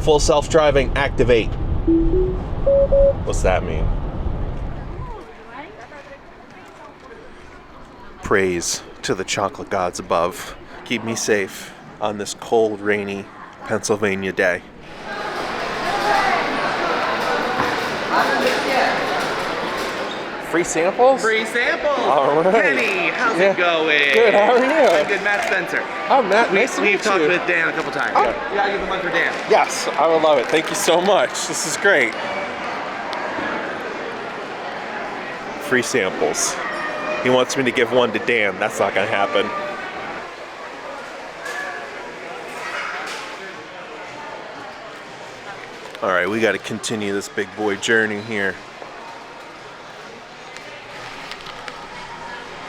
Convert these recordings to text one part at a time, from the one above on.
Full self-driving, activate. What's that mean? Praise to the chocolate gods above. Keep me safe on this cold, rainy Pennsylvania day. Free samples? Free samples! All right. Kenny, how's it going? Good, how are you? I'm good, Matt Spencer. Oh, Matt, nice to meet you. We've talked with Dan a couple times. Oh. You gotta give them one for Dan. Yes, I would love it. Thank you so much. This is great. Free samples. He wants me to give one to Dan. That's not gonna happen. All right, we gotta continue this big boy journey here.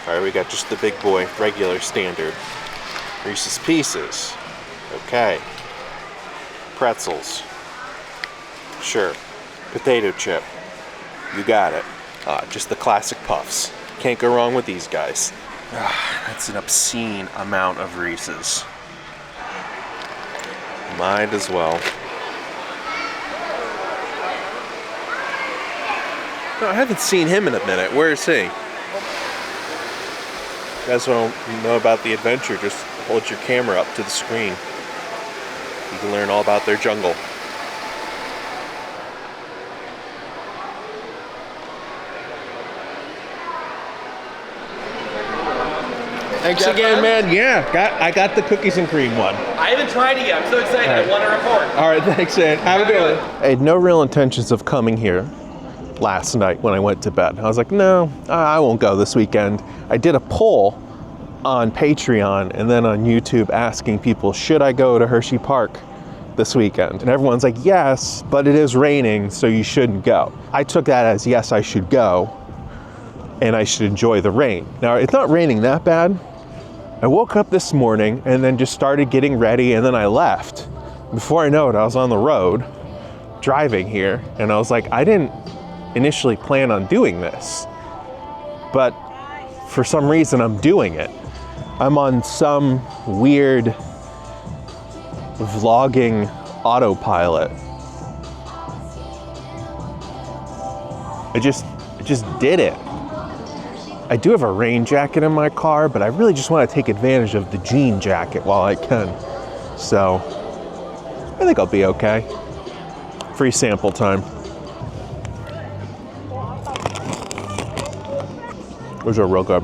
All right, we got just the big boy, regular standard. Reese's Pieces. Okay. Pretzels. Sure. Potato chip. You got it. Just the classic Puffs. Can't go wrong with these guys. That's an obscene amount of Reese's. Might as well. No, I haven't seen him in a minute. Where is he? You guys want to know about the adventure, just hold your camera up to the screen. You can learn all about their jungle. Thanks again, man. Yeah, I got the cookies and cream one. I haven't tried it yet. I'm so excited. Right. I want to report. All right, thanks, man. Have a good one. I had no real intentions of coming here last night when I went to bed. I was like, no, I won't go this weekend. I did a poll on Patreon and then on YouTube asking people, should I go to Hershey Park this weekend? And everyone's like, yes, but it is raining, so you shouldn't go. I took that as, yes, I should go, and I should enjoy the rain. Now, it's not raining that bad. I woke up this morning and then just started getting ready, and then I left. Before I know it, I was on the road driving here, and I was like, I didn't initially plan on doing this, but for some reason I'm doing it. I'm on some weird vlogging autopilot. I just did it. I do have a rain jacket in my car, but I really just want to take advantage of the jean jacket while I can. So I think I'll be okay. Free sample time. Those are real good.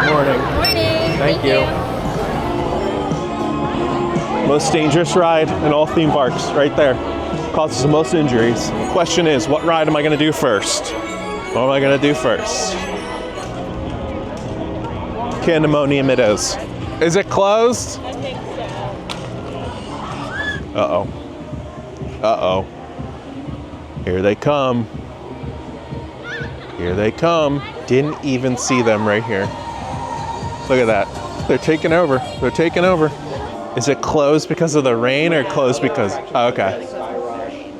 Morning. Thank you. Most dangerous ride in all theme parks, right there. Causes the most injuries. Question is, what ride am I going to do first? What am I going to do first? Pandemonium it is. Is it closed? I think so. Uh-oh. Uh-oh. Here they come. Here they come. Didn't even see them right here. Look at that. They're taking over. They're taking over. Is it closed because of the rain or closed because... Oh, okay.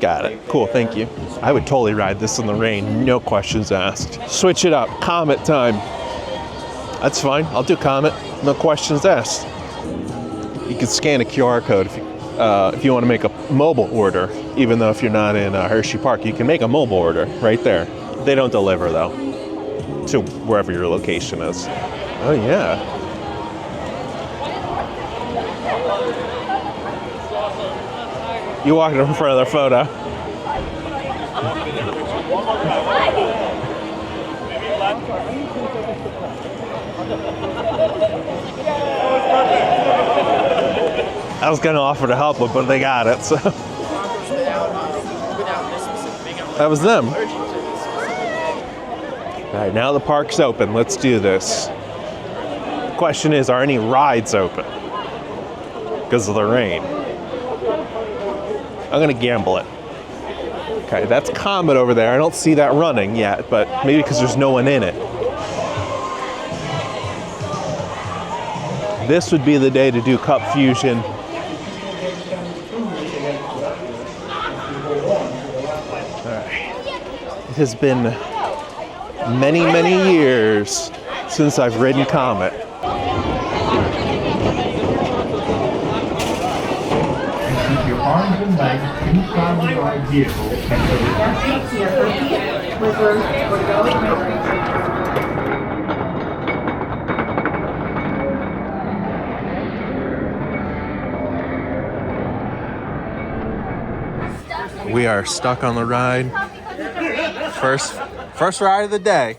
Got it. Cool, thank you. I would totally ride this in the rain, no questions asked. Switch it up. Comet time. That's fine. I'll do Comet. No questions asked. You can scan a QR code if you want to make a mobile order. Even though if you're not in Hershey Park, you can make a mobile order right there. They don't deliver though to wherever your location is. Oh yeah. You walked in front of their photo. I was gonna offer to help them, but they got it, so. That was them. All right, now the park's open. Let's do this. The question is, are any rides open? Because of the rain. I'm gonna gamble it. Okay, that's Comet over there. I don't see that running yet, but maybe because there's no one in it. This would be the day to do Cup Fusion has been many, many years since I've ridden Comet. Keep your arms and legs inside the ride vehicle We are stuck on the ride. First ride of the day.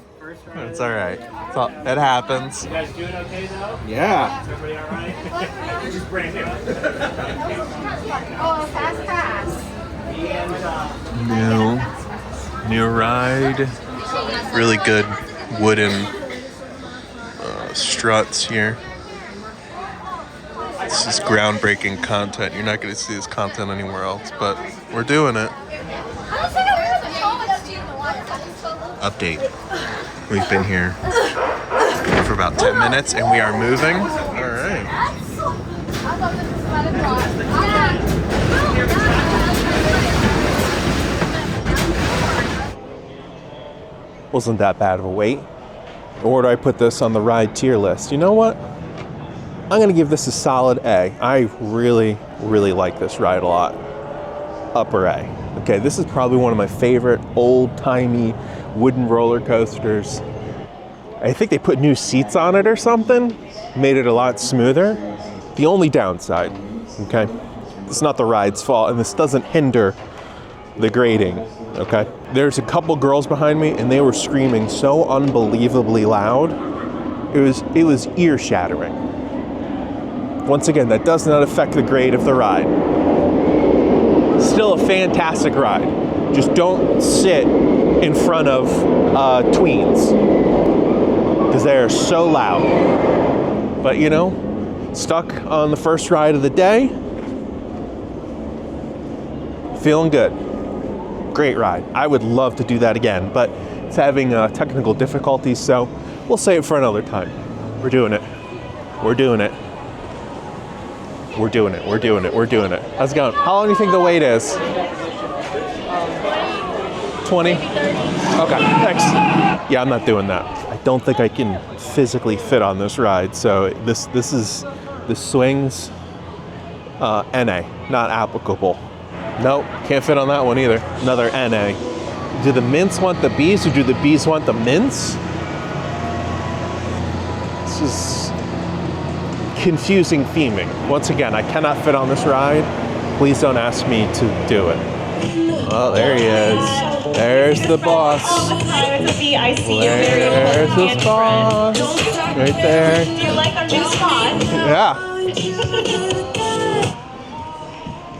It's all right. It happens. You guys doing okay though? Yeah. Is everybody all right? This is Brandon. Oh, fast pass. New ride. Really good wooden struts here. This is groundbreaking content. You're not going to see this content anywhere else, but we're doing it. Update. We've been here for about 10 minutes and we are moving. All right. Wasn't that bad of a wait. Or do I put this on the ride tier list? You know what? I'm gonna give this a solid A. I really, really like this ride a lot. Upper A. Okay, this is probably one of my favorite old-timey wooden roller coasters. I think they put new seats on it or something, made it a lot smoother. The only downside, okay, it's not the ride's fault, and this doesn't hinder the grading, okay? There's a couple girls behind me, and they were screaming so unbelievably loud. It was ear-shattering. Once again, that does not affect the grade of the ride. Still a fantastic ride. Just don't sit in front of tweens because they are so loud. But you know, stuck on the first ride of the day. Feeling good. Great ride. I would love to do that again, but it's having technical difficulties, so we'll save it for another time. We're doing it. We're doing it. We're doing it. We're doing it. We're doing it. How's it going? How long do you think the wait is? 20? Okay, thanks. Yeah, I'm not doing that. I don't think I can physically fit on this ride, so this swings NA, not applicable. Nope, can't fit on that one either. Another NA. Do the mints want the bees or do the bees want the mints? This is confusing theming. Once again, I cannot fit on this ride. Please don't ask me to do it. Oh, there he is. There's the boss. I see you. There's the boss. Right there. Do you like our new spot? Yeah.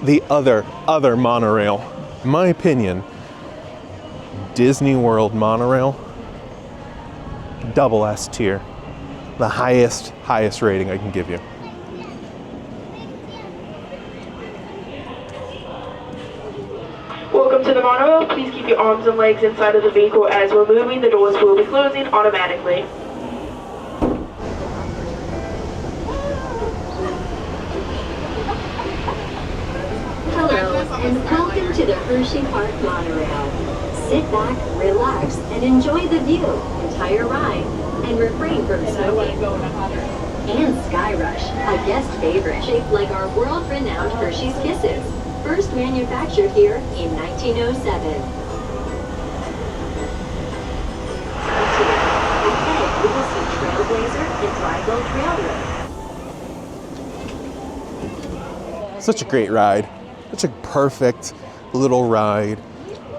The other monorail. In my opinion, Disney World monorail, double S tier. The highest rating I can give you. Welcome to the monorail. Please keep your arms and legs inside of the vehicle as we're moving. The doors will be closing automatically. Hello, and welcome to the Hershey Park monorail. Sit back, relax, and enjoy the view, entire ride, and refrain from smoking. And Sky Rush, a guest favorite, shaped like our world-renowned Hershey's Kisses, first manufactured here in 1907. Ahead, you will see Trailblazer and Dryville Trail Road. Such a great ride. Such a perfect little ride.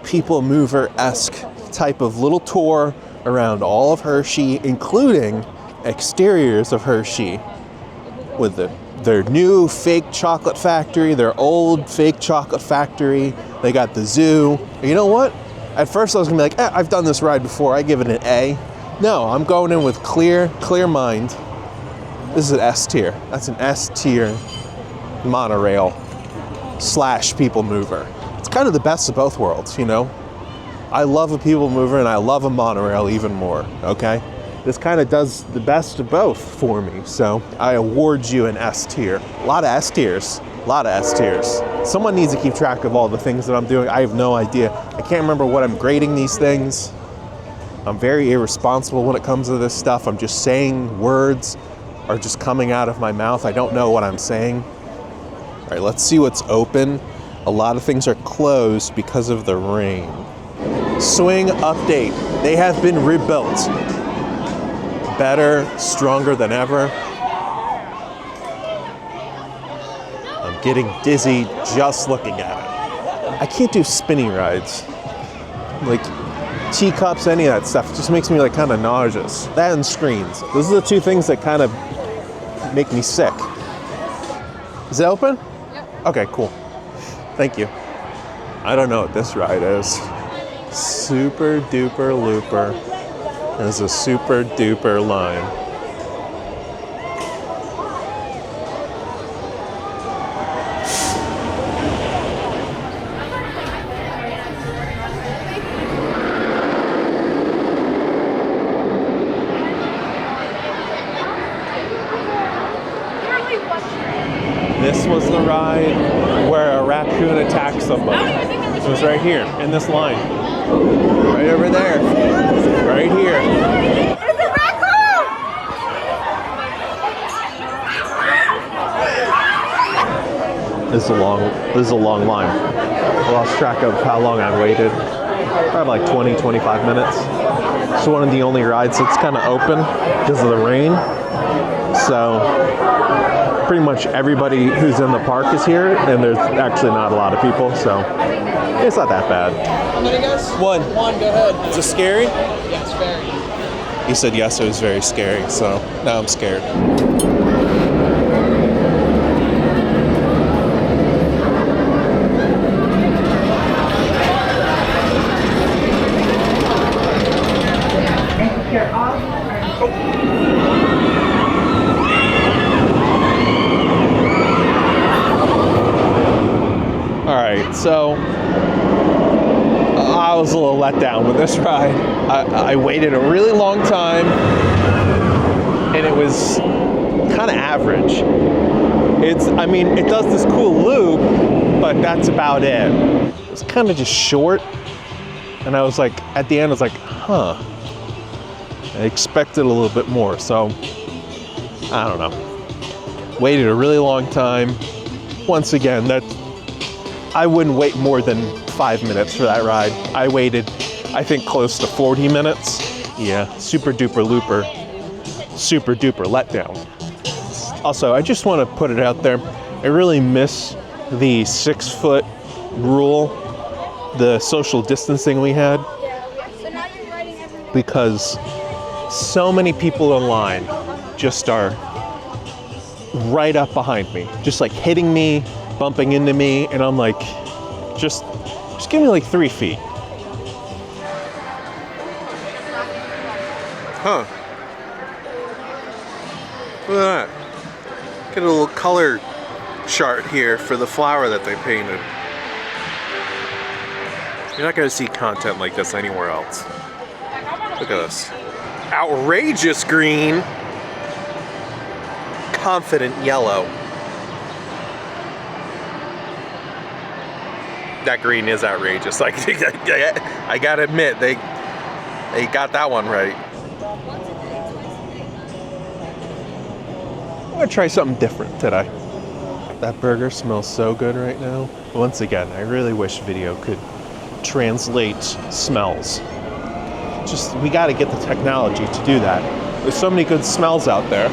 People mover-esque type of little tour around all of Hershey, including exteriors of Hershey with their new fake chocolate factory, their old fake chocolate factory. They got the zoo. You know what? At first I was gonna be like, I've done this ride before, I give it an A. No, I'm going in with clear mind. This is an S tier. That's an S tier monorail / people mover. It's kind of the best of both worlds, you know? I love a people mover and I love a monorail even more, okay? This kind of does the best of both for me, so I award you an S tier. A lot of S tiers. A lot of S tiers. Someone needs to keep track of all the things that I'm doing. I have no idea. I can't remember what I'm grading these things. I'm very irresponsible when it comes to this stuff. I'm just saying words are just coming out of my mouth. I don't know what I'm saying. All right, let's see what's open. A lot of things are closed because of the rain. Swing update. They have been rebuilt. Better, stronger than ever. I'm getting dizzy just looking at it. I can't do spinny rides. Like teacups, any of that stuff. It just makes me like kind of nauseous. That and screens. Those are the two things that kind of make me sick. Is it open? Yep. Okay, cool. Thank you. I don't know what this ride is. Super Duper Looper. There's a Super Duper line. This was the ride where a raccoon attacked somebody. It was right here, in this line. Right over there. Right here. It's a raccoon! This is a long line. I lost track of how long I waited. Probably like 20, 25 minutes. It's one of the only rides that's kind of open because of the rain. So pretty much everybody who's in the park is here, and there's actually not a lot of people, so it's not that bad. How many guys? One, go ahead. Is it scary? Yeah, it's very. You said yes, it was very scary, so now I'm scared. So I was a little let down with this ride. I waited a really long time, and it was kind of average. It does this cool loop, but that's about it. It was kind of just short, and I was like, at the end, I was like, huh. I expected a little bit more, so I don't know. Waited a really long time. Once again, I wouldn't wait more than 5 minutes for that ride. I waited, I think, close to 40 minutes. Yeah, Super Duper Looper, Super Duper letdown. Also, I just want to put it out there. I really miss the 6-foot rule, the social distancing we had, because so many people in line just are right up behind me, just like hitting me, bumping into me, and I'm like, just give me like 3 feet. Huh. Look at that. Get a little color chart here for the flower that they painted. You're not gonna see content like this anywhere else. Look at this. Outrageous green. Confident yellow. That green is outrageous. Like, I gotta admit, they got that one right. I'm gonna try something different today. That burger smells so good right now. Once again, I really wish video could translate smells. Just, we gotta get the technology to do that. There's so many good smells out there.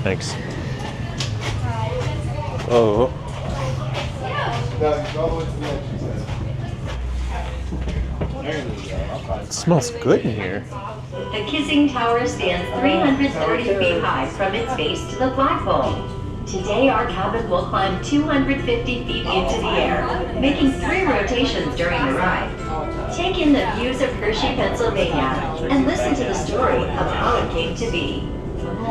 Thanks. Oh. It smells good in here. The Kissing Tower stands 330 feet high from its base to the flagpole. Today our cabin will climb 250 feet into the air, making 3 rotations during the ride. Take in the views of Hershey, Pennsylvania, and listen to the story of how it came to be.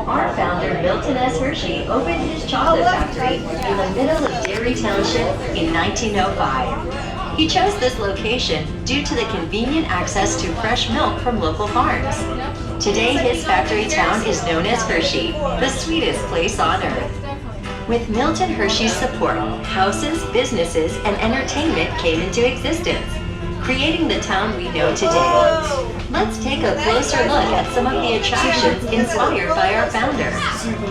Our founder, Milton S. Hershey, opened his chocolate factory in the middle of Dairy Township in 1905. He chose this location due to the convenient access to fresh milk from local farms. Today, his factory town is known as Hershey, the sweetest place on earth. With Milton Hershey's support, houses, businesses, and entertainment came into existence, creating the town we know today. Let's take a closer look at some of the attractions inspired by our founder.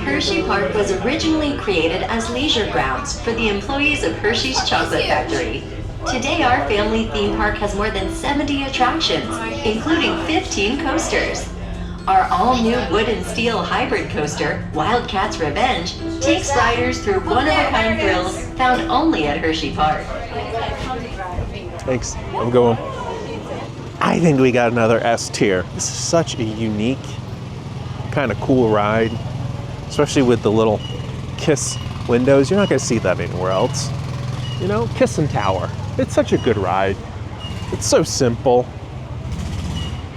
Hershey Park was originally created as leisure grounds for the employees of Hershey's Chocolate Factory. Today, our family theme park has more than 70 attractions, including 15 coasters. Our all-new wood and steel hybrid coaster, Wildcat's Revenge, takes riders through one-of-a-kind thrills found only at Hershey Park. Thanks. I'm going. I think we got another S tier. This is such a unique, kind of cool ride, especially with the little kiss windows. You're not going to see that anywhere else. You know, Kiss and Tower. It's such a good ride. It's so simple.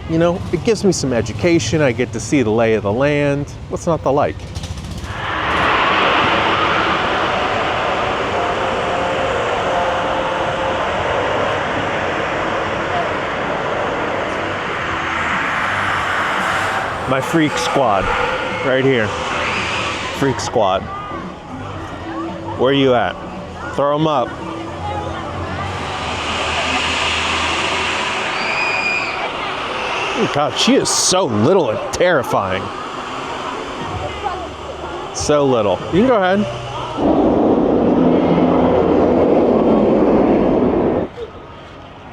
You know, it gives me some education. I get to see the lay of the land. What's not to like? My freak squad, right here. Freak squad. Where are you at? Throw them up. Oh God, she is so little and terrifying. So little. You can go ahead.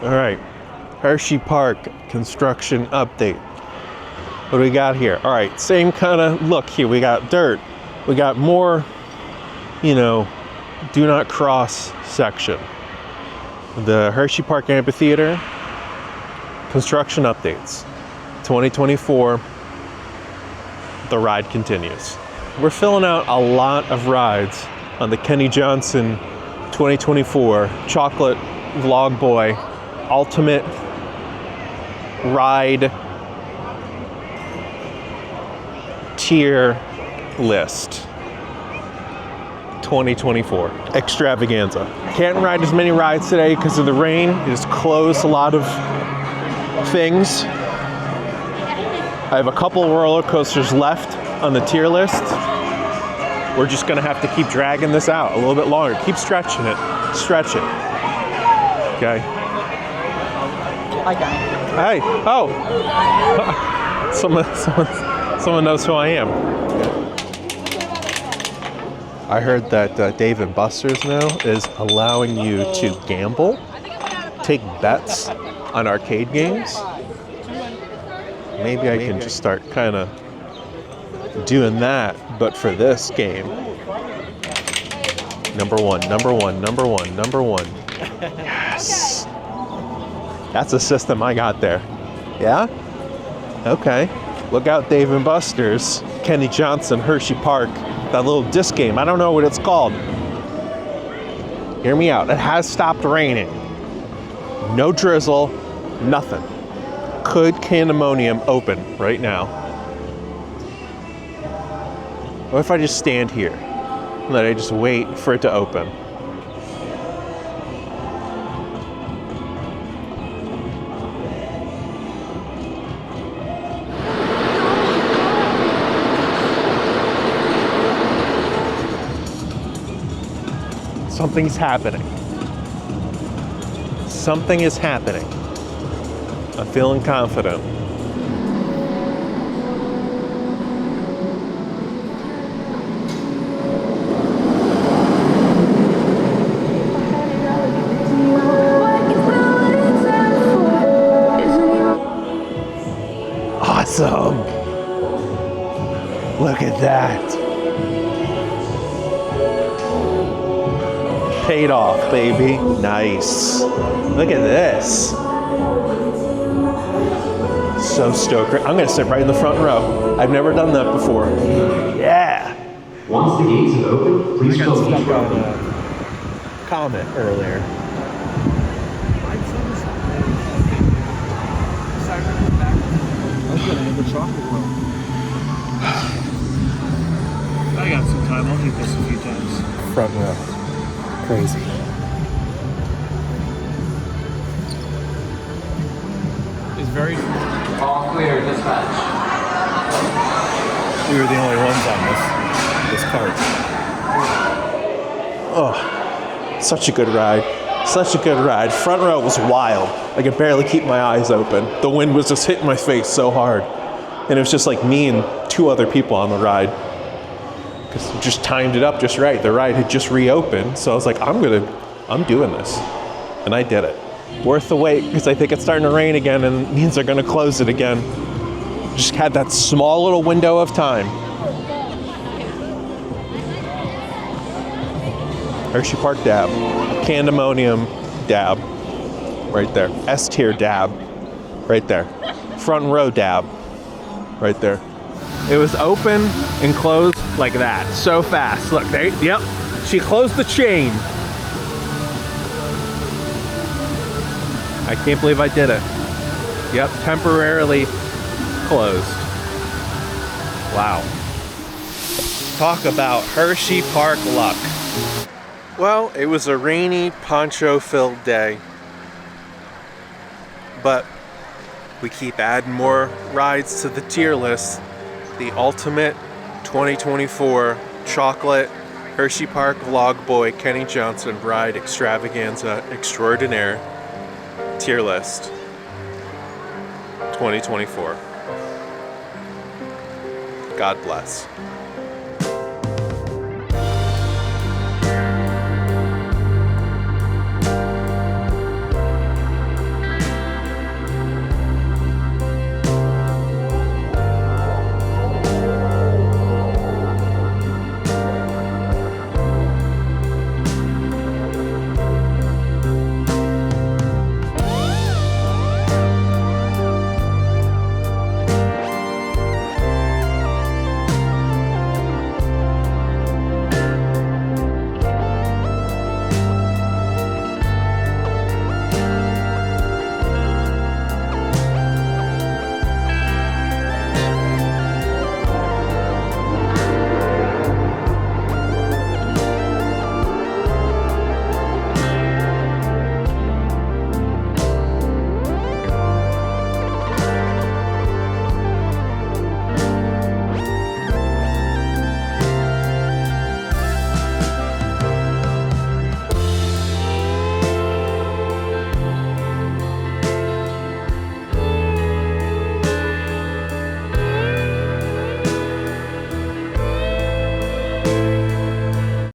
All right, Hershey Park construction update. What do we got here? All right, same kind of look here. We got dirt. We got more, you know, do not cross section. The Hershey Park Amphitheater, construction updates. 2024, the ride continues. We're filling out a lot of rides on the Kenny Johnson 2024 Chocolate Vlog Boy Ultimate Ride Tier List 2024 extravaganza. Can't ride as many rides today because of the rain. It has closed a lot of things. I have a couple roller coasters left on the tier list. We're just gonna have to keep dragging this out a little bit longer. Keep stretching it. Stretch it. Okay. Hey. Oh. Someone knows who I am. I heard that Dave & Buster's now is allowing you to gamble, take bets on arcade games. Maybe I can just start kind of doing that, but for this game. Number one. Yes. That's a system I got there. Yeah? Okay. Look out, Dave & Buster's, Kenny Johnson, Hershey Park, that little disc game. I don't know what it's called. Hear me out. It has stopped raining. No drizzle, nothing. Could Candemonium open right now? What if I just stand here and then I just wait for it to open? Something's happening. Something is happening. I'm feeling confident. Awesome. Look at that. Paid off, baby. Nice. Look at this. So stoked. I'm gonna sit right in the front row. I've never done that before. Yeah. Once the gates have opened, please fill each row. Comet earlier. I got some time. I'll hit this a few times. Front row. Crazy. It's very. All clear, dispatch. We were the only ones on this part. Oh, such a good ride. Such a good ride. Front row was wild. I could barely keep my eyes open. The wind was just hitting my face so hard. And it was just like me and 2 other people on the ride. Because we just timed it up just right. The ride had just reopened. So I was like, I'm doing this. And I did it. Worth the wait, because I think it's starting to rain again and it means they're going to close it again. Just had that small little window of time. Hershey Park dab. Candemonium dab. Right there. S-tier dab. Right there. Front row dab. Right there. It was open and closed like that. So fast. Look, there. Yep. She closed the chain. I can't believe I did it. Yep, temporarily closed. Wow. Talk about Hershey Park luck. Well, it was a rainy, poncho-filled day. But we keep adding more rides to the tier list. The ultimate 2024 chocolate Hershey Park Vlog Boy Kenny Johnson Ride Extravaganza Extraordinaire tier list 2024. God bless.